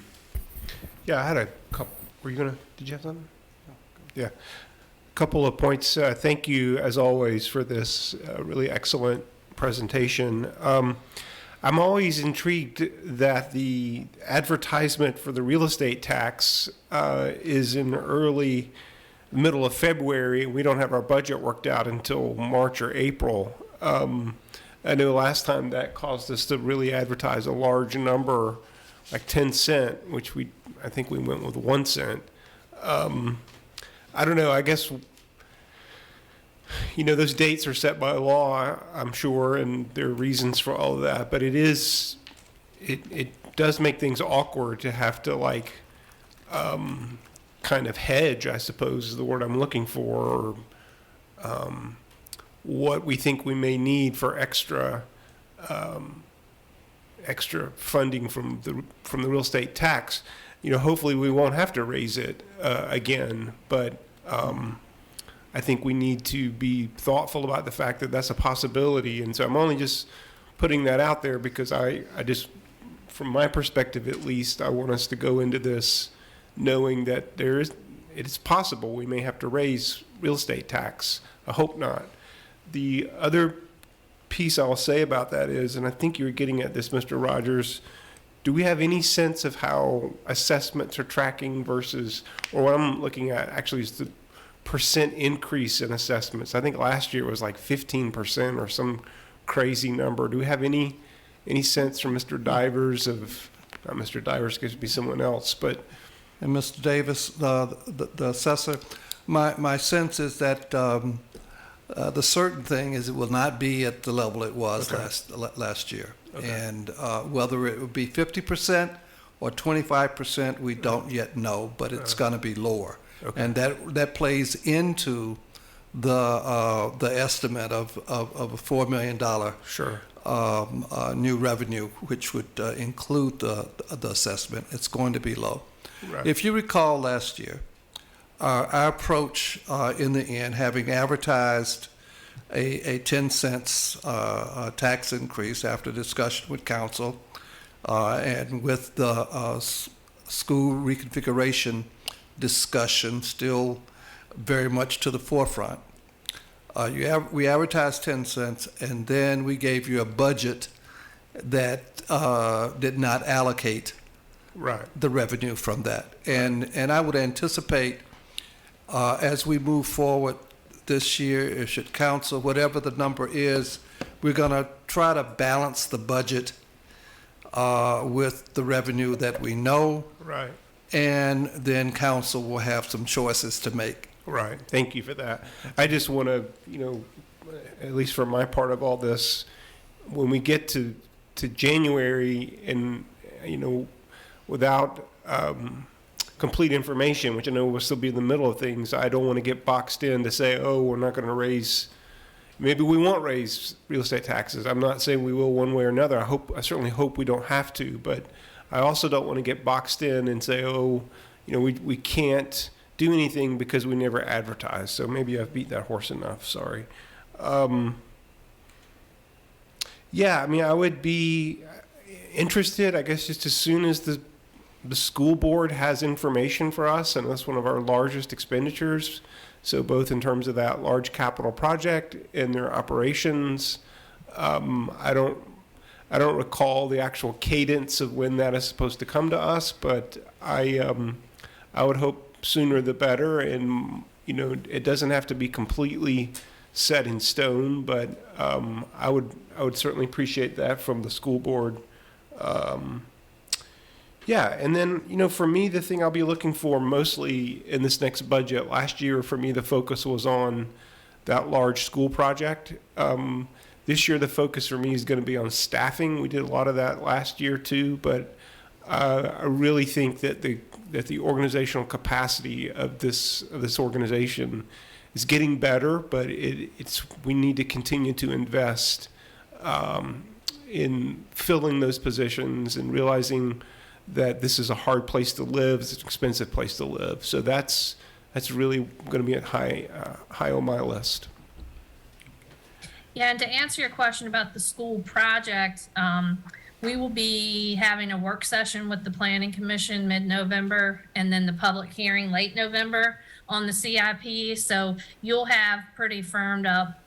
Yeah, I had a couple. Did you have something? Yeah. Couple of points. Thank you, as always, for this really excellent presentation. I'm always intrigued that the advertisement for the real estate tax is in early middle of February, and we don't have our budget worked out until March or April. I know last time that caused us to really advertise a large number, like 10 cent, which I think we went with 1 cent. I don't know, I guess, those dates are set by law, I'm sure, and there are reasons for all of that, but it does make things awkward to have to kind of hedge, I suppose is the word I'm looking for, or what we think we may need for extra funding from the real estate tax. Hopefully we won't have to raise it again, but I think we need to be thoughtful about the fact that that's a possibility. And so I'm only just putting that out there because I just, from my perspective at least, I want us to go into this knowing that it is possible we may have to raise real estate tax. I hope not. The other piece I'll say about that is, and I think you're getting at this, Mr. Rogers, do we have any sense of how assessments are tracking versus, or what I'm looking at actually is the percent increase in assessments? I think last year it was like 15% or some crazy number. Do we have any sense from Mr. Divers not Mr. Divers, gives me someone else, but. And Mr. Davis, the assessor, my sense is that the certain thing is it will not be at the level it was last year. Okay. And whether it will be 50% or 25%, we don't yet know, but it's going to be lower. Okay. And that plays into the estimate of a $4 million Sure. new revenue, which would include the assessment. It's going to be low. Right. If you recall last year, our approach in the end, having advertised a 10 cents tax increase after discussion with council and with the school reconfiguration discussion still very much to the forefront, we advertised 10 cents and then we gave you a budget that did not allocate Right. the revenue from that. And I would anticipate as we move forward this year, should council, whatever the number is, we're going to try to balance the budget with the revenue that we know, Right. and then council will have some choices to make. Right. Thank you for that. I just want to, at least for my part of all this, when we get to January and, without complete information, which I know we'll still be in the middle of things, I don't want to get boxed in to say, oh, we're not going to raise, maybe we won't raise real estate taxes. I'm not saying we will one way or another. I certainly hope we don't have to, but I also don't want to get boxed in and say, oh, we can't do anything because we never advertised. So maybe I've beat that horse enough. Sorry. Yeah, I would be interested, I guess, just as soon as the school board has information for us, and that's one of our largest expenditures. So both in terms of that large capital project and their operations, I don't recall the actual cadence of when that is supposed to come to us, but I would hope sooner the better. And it doesn't have to be completely set in stone, but I would certainly appreciate that from the school board. Yeah, and then, for me, the thing I'll be looking for mostly in this next budget, last year for me, the focus was on that large school project. This year, the focus for me is going to be on staffing. We did a lot of that last year too, but I really think that the organizational capacity of this organization is getting better, but we need to continue to invest in filling those positions and realizing that this is a hard place to live, it's an expensive place to live. So that's really going to be high on my list. Yeah, and to answer your question about the school project, we will be having a work session with the Planning Commission mid-November and then the public hearing late November on the CIP. So you'll have pretty firmed up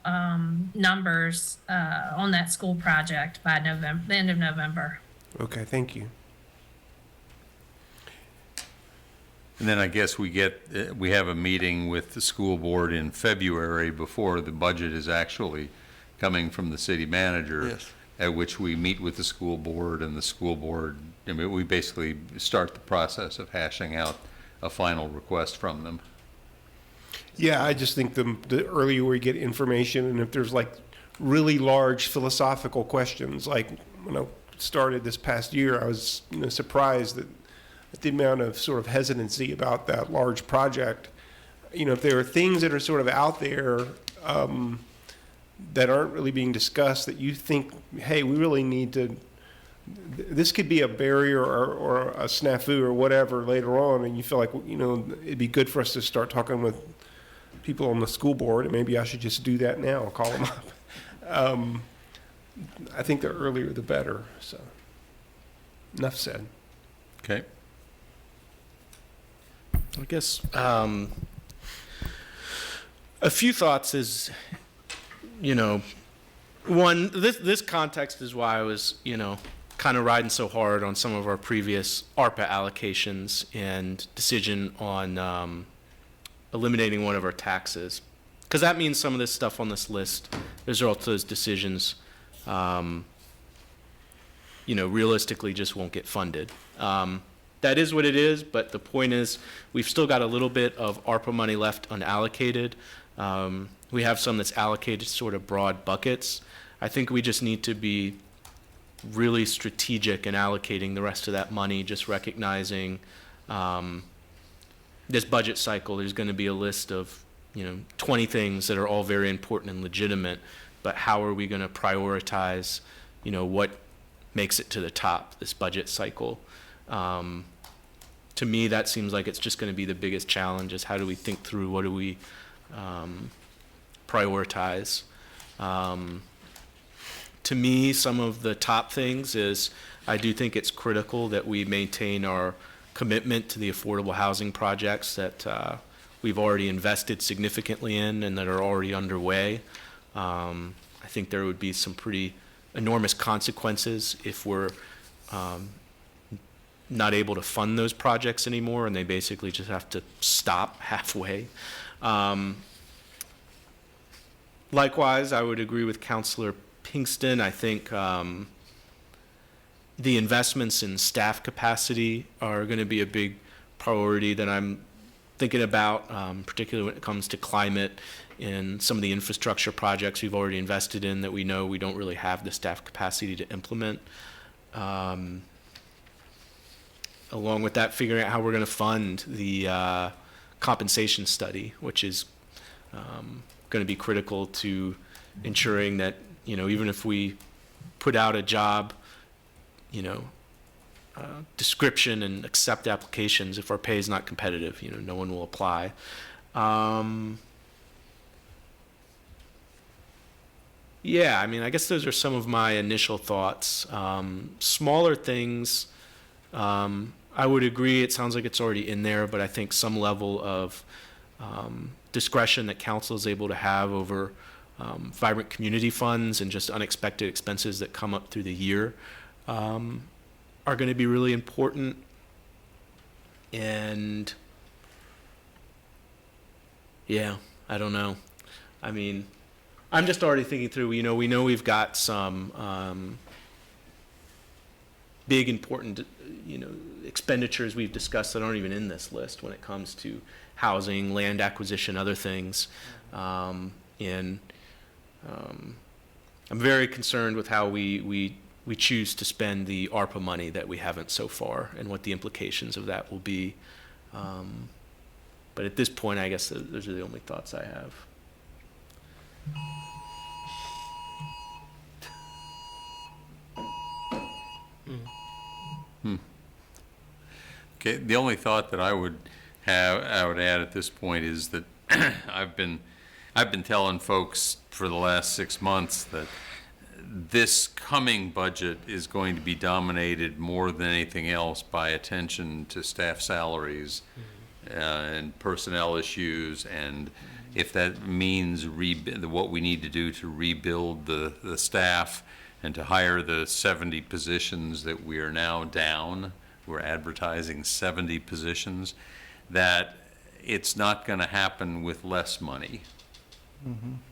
numbers on that school project by the end of November. Okay, thank you. And then I guess we have a meeting with the school board in February before the budget is actually coming from the city manager. Yes. At which we meet with the school board, and the school board, I mean, we basically start the process of hashing out a final request from them. Yeah, I just think the earlier we get information, and if there's like really large philosophical questions, like when I started this past year, I was surprised at the amount of sort of hesitancy about that large project. If there are things that are sort of out there that aren't really being discussed, that you think, hey, we really need to, this could be a barrier or a snafu or whatever later on, and you feel like, it'd be good for us to start talking with people on the school board, and maybe I should just do that now, call them up. I think the earlier the better, so enough said. Okay. I guess a few thoughts is, one, this context is why I was, kind of riding so hard on some of our previous ARPA allocations and decision on eliminating one of our taxes. Because that means some of this stuff on this list, those are also those decisions, realistically just won't get funded. That is what it is, but the point is, we've still got a little bit of ARPA money left unallocated. We have some that's allocated sort of broad buckets. I think we just need to be really strategic in allocating the rest of that money, just recognizing this budget cycle, there's going to be a list of 20 things that are all very important and legitimate, but how are we going to prioritize what makes it to the top this budget cycle? To me, that seems like it's just going to be the biggest challenge, is how do we think through, what do we prioritize? To me, some of the top things is I do think it's critical that we maintain our commitment to the affordable housing projects that we've already invested significantly in and that are already underway. I think there would be some pretty enormous consequences if we're not able to fund those projects anymore, and they basically just have to stop halfway. Likewise, I would agree with Councilor Pinkston. I think the investments in staff capacity are going to be a big priority that I'm thinking about, particularly when it comes to climate and some of the infrastructure projects we've already invested in that we know we don't really have the staff capacity to implement. Along with that, figuring out how we're going to fund the compensation study, which is going to be critical to ensuring that, even if we put out a job, description and accept applications, if our pay is not competitive, no one will apply. Yeah, I guess those are some of my initial thoughts. Smaller things, I would agree, it sounds like it's already in there, but I think some level of discretion that council is able to have over vibrant community funds and just unexpected expenses that come up through the year are going to be really important. And yeah, I don't know. I'm just already thinking through, we know we've got some big important, expenditures we've discussed that aren't even in this list when it comes to housing, land acquisition, other things. I'm very concerned with how we choose to spend the ARPA money that we haven't so far and what the implications of that will be. But at this point, I guess those are the only thoughts I have. Okay, the only thought that I would add at this point is that I've been telling folks for the last 6 months that this coming budget is going to be dominated more than anything else by attention to staff salaries and personnel issues, and if that means what we need to do to rebuild the staff and to hire the 70 positions that we are now down. We're advertising 70 positions. that it's not going to happen with less money.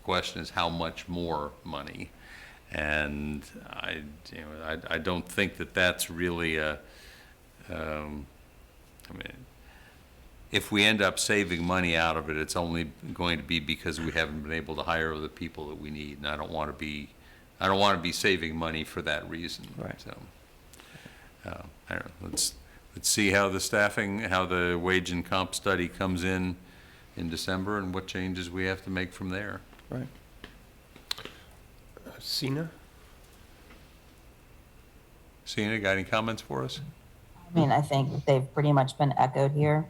Question is how much more money, and I don't think that that's really a. I mean, if we end up saving money out of it, it's only going to be because we haven't been able to hire the people that we need, and I don't want to be saving money for that reason. Right. So, I don't know. Let's see how the wage and comp study comes in December, and what changes we have to make from there. Right. Sina? Sina, got any comments for us? I mean, I think they've pretty much been echoed here.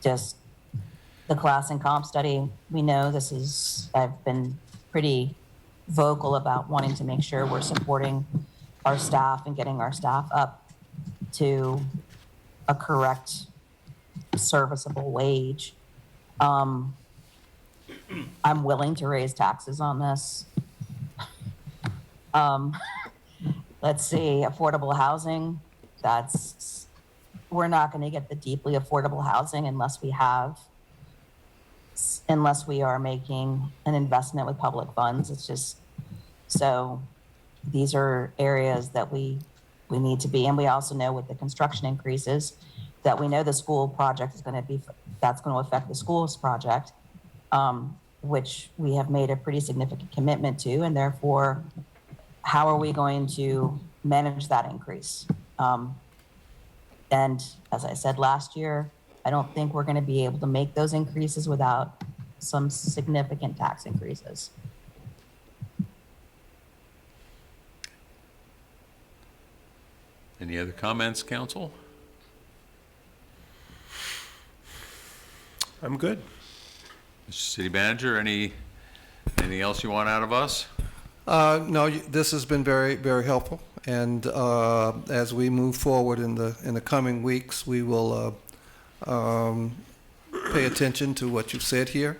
Just the class and comp study, we know I've been pretty vocal about wanting to make sure we're supporting our staff and getting our staff up to a correct, serviceable wage. I'm willing to raise taxes on this. Let's see, affordable housing, we're not going to get the deeply affordable housing unless we are making an investment with public funds. It's just, so these are areas that we need to be. And we also know with the construction increases that we know the school project that's going to affect the schools project, which we have made a pretty significant commitment to, and therefore, how are we going to manage that increase? And as I said last year, I don't think we're going to be able to make those increases without some significant tax increases. Any other comments, council? I'm good. Mr. City Manager, anything else you want out of us? No, this has been very, very helpful. And as we move forward in the coming weeks, we will pay attention to what you've said here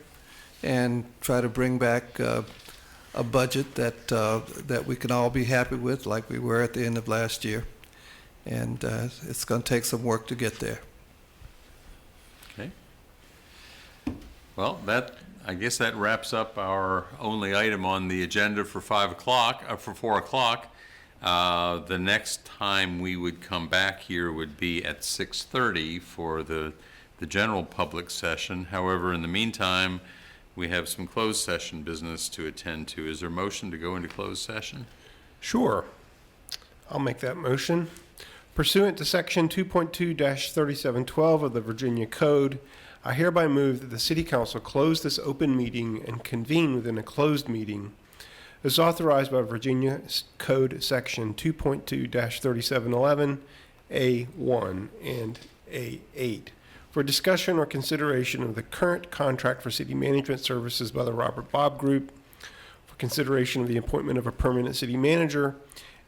and try to bring back a budget that we can all be happy with, like we were at the end of last year. And it's going to take some work to get there. Okay. Well, I guess that wraps up our only item on the agenda for 4 o'clock. The next time we would come back here would be at 6:30 for the general public session. However, in the meantime, we have some closed session business to attend to. Is there a motion to go into closed session? Sure. I'll make that motion. Pursuant to Section 2.2-3712 of the Virginia Code, I hereby move that the City Council close this open meeting and convene within a closed meeting as authorized by Virginia Code Section 2.2-3711, A1 and A8, for discussion or consideration of the current contract for city management services by the Robert Bob Group, for consideration of the appointment of a permanent city manager,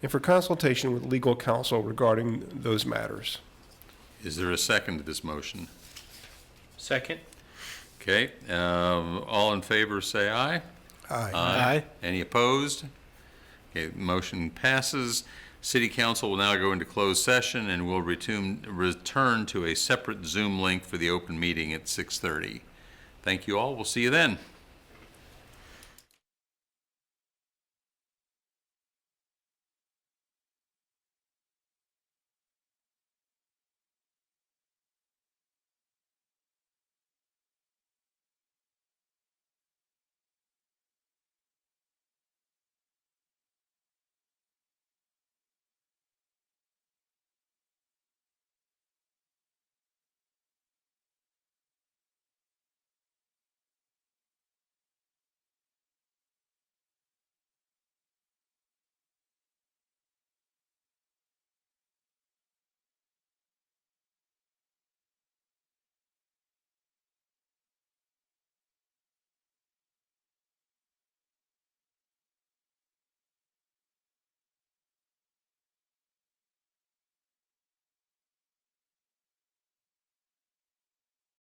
and for consultation with legal counsel regarding those matters. Is there a second to this motion? Second? Okay, all in favor say aye. Aye. Any opposed? Okay, motion passes. City Council will now go into closed session and will return to a separate Zoom link for the open meeting at 6:30. Thank you all. We'll see you then.